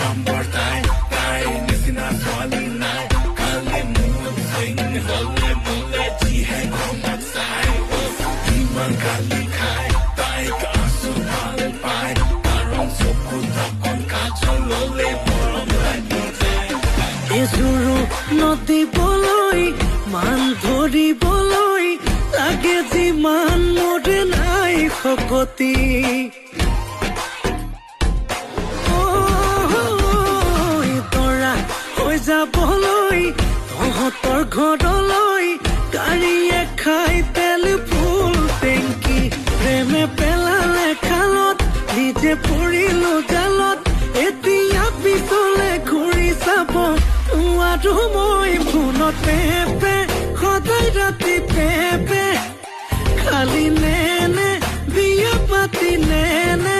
number তাই নিচিনা ছোৱালী নাই কালি মোৰ চিং হলে মোলে যিহে ঘৰমত চাই ইমান গালি খাই তাইক আছো ভাল পাই কাৰণ চকু তকন কাজল ললে মৰম লাগি যায় এজোৰো নদীবলৈ মান ধৰিবলৈ লাগে যিমান মোৰ নাই শকতি দৰা হৈ যাবলৈ তহঁতৰ ঘৰলৈ গাড়ীয়ে খাই তেল ফুল টেংকি প্ৰেমে পেলালে খালত নিজে পৰিলো জালত এতিয়া পিছলে ঘূৰি চাব নোৱাৰো মই ফোনত পেপে সদায় ৰাতি পেপে খালি নেনে বিয়া পাতি নেনে